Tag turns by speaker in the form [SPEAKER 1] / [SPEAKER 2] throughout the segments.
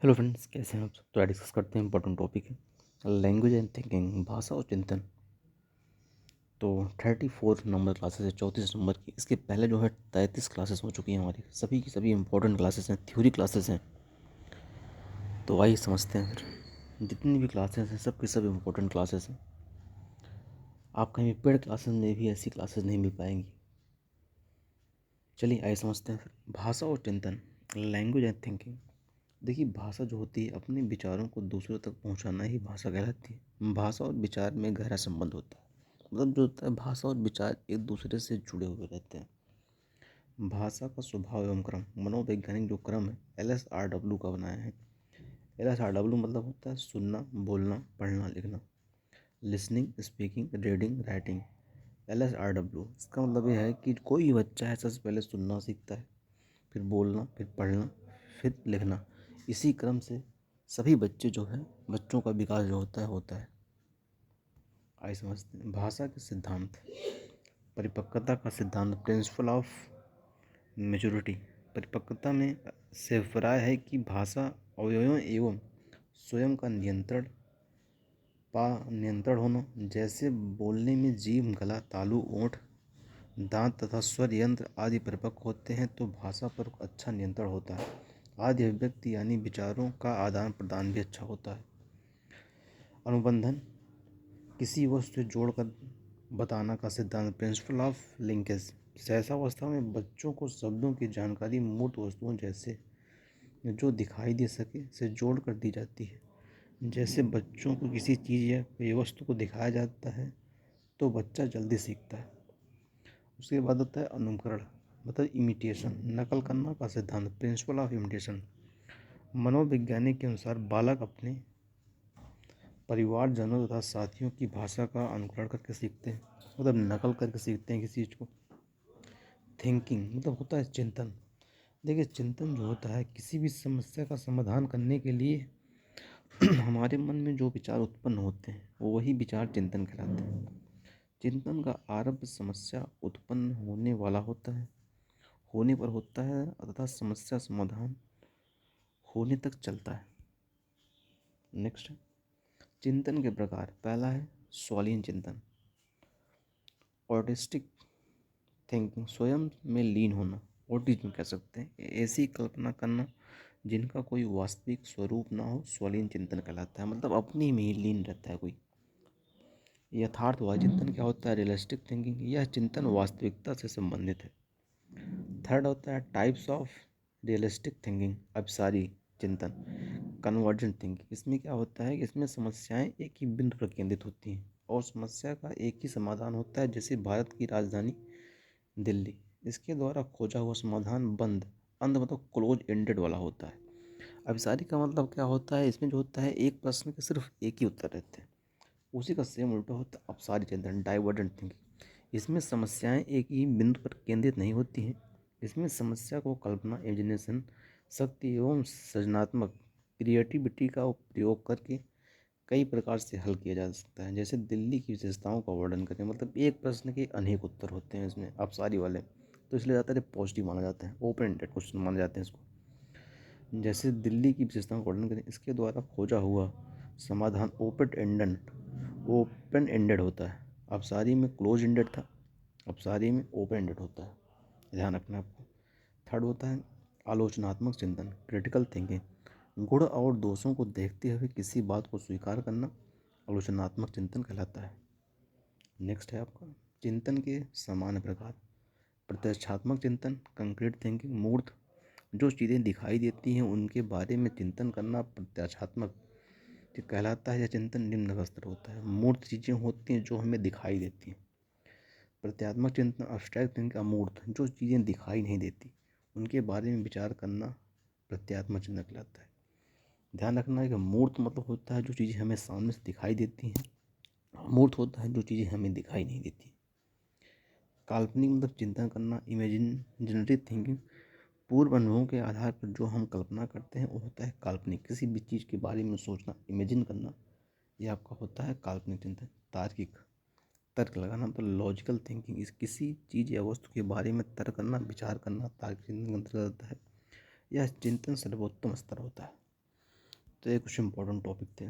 [SPEAKER 1] Hello friends, कैसे हैं आप सब। तो डिस्कस करते हैं इंपॉर्टेंट टॉपिक है लैंग्वेज एंड थिंकिंग, भाषा और चिंतन। तो 34 नंबर क्लासेस है, 34 नंबर की। इसके पहले जो है 33 क्लासेस हो चुकी हैं हमारी, सभी की सभी इंपॉर्टेंट क्लासेस हैं, थ्योरी क्लासेस हैं। तो आइए समझते हैं फिर। जितनी भी क्लासेस हैं सब की सब इंपॉर्टेंट क्लासेस हैं। आप कहीं पेड क्लासेस में भी ऐसी क्लासेस नहीं मिल पाएंगी। चलिए आइए समझते हैं फिर भाषा और चिंतन, लैंग्वेज एंड थिंकिंग। देखिए, भाषा जो होती है अपने विचारों को दूसरों तक पहुंचाना ही भाषा कहलाती है। भाषा और विचार में गहरा संबंध होता है। मतलब जो होता है, भाषा और विचार एक दूसरे से जुड़े हुए रहते हैं। भाषा का स्वभाव एवं क्रम, मनोवैज्ञानिक जो क्रम है LSRW का बनाया है। LSRW मतलब होता है सुनना, बोलना, पढ़ना, लिखना। Listening, speaking, reading, writing. LSRW इसका मतलब यह है कि कोई भी बच्चा है सबसे पहले सुनना सीखता है, फिर बोलना, फिर पढ़ना, फिर लिखना। इसी क्रम से सभी बच्चे जो है, बच्चों का विकास जो होता है। आइए समझते हैं भाषा के सिद्धांत। परिपक्वता का सिद्धांत, प्रिंसिपल ऑफ मेच्योरिटी। परिपक्वता में से अभिप्राय है कि भाषा अवयवों एवं स्वयं का नियंत्रण होना। जैसे बोलने में जीभ, गला, तालु, ओंठ, दांत तथा स्वर यंत्र आदि परिपक्व होते हैं तो भाषा पर अच्छा नियंत्रण होता है। आदि अभिव्यक्ति यानी विचारों का आदान प्रदान भी अच्छा होता है। अनुबंधन, किसी वस्तु से जोड़कर बताना का सिद्धांत, प्रिंसिपल ऑफ लिंकेज। सहसावस्था में बच्चों को शब्दों की जानकारी मूर्त वस्तुओं जैसे जो दिखाई दे सके से जोड़कर दी जाती है। जैसे बच्चों को किसी चीज़ या कोई वस्तु को दिखाया जाता है तो बच्चा जल्दी सीखता है। उसके बाद होता है अनुकरण, मतलब इमिटेशन, नकल करना का सिद्धांत, प्रिंसिपल ऑफ इमिटेशन। मनोवैज्ञानिक के अनुसार बालक अपने परिवारजनों तथा साथियों की भाषा का अनुकरण करके सीखते हैं, मतलब नकल करके सीखते हैं किसी चीज़ को। थिंकिंग मतलब होता है चिंतन। देखिए, चिंतन जो होता है किसी भी समस्या का समाधान करने के लिए हमारे मन में जो विचार उत्पन्न होते हैं वो वही विचार चिंतन कहलाते हैं। चिंतन का आरंभ समस्या उत्पन्न होने वाला होने पर होता है तथा समस्या समाधान होने तक चलता है। नेक्स्ट, चिंतन के प्रकार। पहला है स्वालीन चिंतन, ऑर्टिस्टिक थिंकिंग, स्वयं में लीन होना। ऑटिज्म कह सकते हैं, ऐसी कल्पना करना जिनका कोई वास्तविक स्वरूप ना हो, स्वालीन चिंतन कहलाता है। मतलब अपनी में ही लीन रहता है कोई। यथार्थवादी चिंतन क्या होता है, रियलिस्टिक थिंकिंग। यह चिंतन वास्तविकता से संबंधित है। थर्ड होता है टाइप्स ऑफ रियलिस्टिक थिंकिंग, अभिसारी चिंतन, कन्वर्जेंट थिंकिंग। इसमें क्या होता है कि इसमें समस्याएं एक ही बिंदु पर केंद्रित होती हैं और समस्या का एक ही समाधान होता है। जैसे भारत की राजधानी दिल्ली, इसके द्वारा खोजा हुआ समाधान बंद, अंध मतलब क्लोज एंडेड वाला होता है। अभिसारी का मतलब क्या होता है, इसमें जो होता है एक प्रश्न के सिर्फ एक ही उत्तर रहते हैं। उसी का सेम उल्टा होता है अपसारी चिंतन, डाइवर्जेंट थिंकिंग। इसमें समस्याएं एक ही बिंदु पर केंद्रित नहीं होती हैं। इसमें समस्या को कल्पना, इमेजिनेशन शक्ति एवं सृजनात्मक क्रिएटिविटी का उपयोग करके कई प्रकार से हल किया जा सकता है। जैसे दिल्ली की विशेषताओं का वर्णन करें, मतलब एक प्रश्न के अनेक उत्तर होते हैं इसमें अपसारी वाले, तो इसलिए ज़्यादातर पॉजिटिव माना जाता है, ओपन एंडेड क्वेश्चन माने जाते हैं इसको। जैसे दिल्ली की विशेषताओं का वर्णन करें, इसके द्वारा खोजा हुआ समाधान ओपन एंडेड होता है। अपसारी में क्लोज एंडेड था, अपसारी में ओपन एंडेड होता है, ध्यान रखना आपको। थर्ड होता है आलोचनात्मक चिंतन, क्रिटिकल थिंकिंग। गुण और दोषों को देखते हुए किसी बात को स्वीकार करना आलोचनात्मक चिंतन कहलाता है। नेक्स्ट है आपका चिंतन के सामान्य प्रकार। प्रत्यक्षात्मक चिंतन, कंक्रीट थिंकिंग, मूर्त जो चीज़ें दिखाई देती हैं उनके बारे में चिंतन करना प्रत्यक्षात्मक कहलाता है। यह चिंतन निम्न का स्तर होता है। मूर्त चीज़ें होती हैं जो हमें दिखाई देती हैं। प्रत्यात्मक चिंतन, अब्स्ट्रैक्ट थिंकिंग, अमूर्त जो चीज़ें दिखाई नहीं देती उनके बारे में विचार करना प्रत्यात्मक चिंतन कहलाता है। ध्यान रखना है कि मूर्त मतलब होता है जो चीज़ें हमें सामने से दिखाई देती हैं, अमूर्त होता है जो चीज़ें हमें दिखाई नहीं देती। काल्पनिक मतलब चिंतन करना, इमेजिनरी थिंकिंग, पूर्व अनुभवों के आधार पर जो हम कल्पना करते हैं वो होता है काल्पनिक। किसी भी चीज़ के बारे में सोचना, इमेजिन करना, ये आपका होता है काल्पनिक चिंतन। तार्किक, तर्क लगाना मतलब लॉजिकल थिंकिंग, इस किसी चीज़ या वस्तु के बारे में तर्क करना, विचार करना तार्किक चिंतन के अंतर्गत आता है। यह चिंतन सर्वोत्तम स्तर होता है। तो ये कुछ इंपॉर्टेंट टॉपिक थे।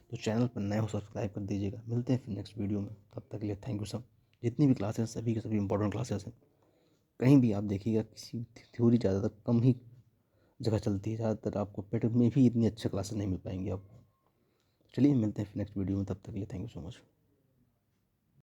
[SPEAKER 1] तो चैनल पर नए हो सब्सक्राइब कर दीजिएगा। मिलते हैं फिर नेक्स्ट वीडियो में, तब तक के लिए थैंक यू सब। जितनी भी क्लासेस सभी के सभी इंपॉर्टेंट क्लासेस हैं, कहीं भी आप देखिएगा किसी थ्योरी ज़्यादातर कम ही जगह चलती है, ज़्यादातर आपको पेट में भी इतनी अच्छी क्लासेस नहीं मिल पाएंगी आपको। चलिए मिलते हैं फिर नेक्स्ट वीडियो में, तब तक के लिए थैंक यू सो मच।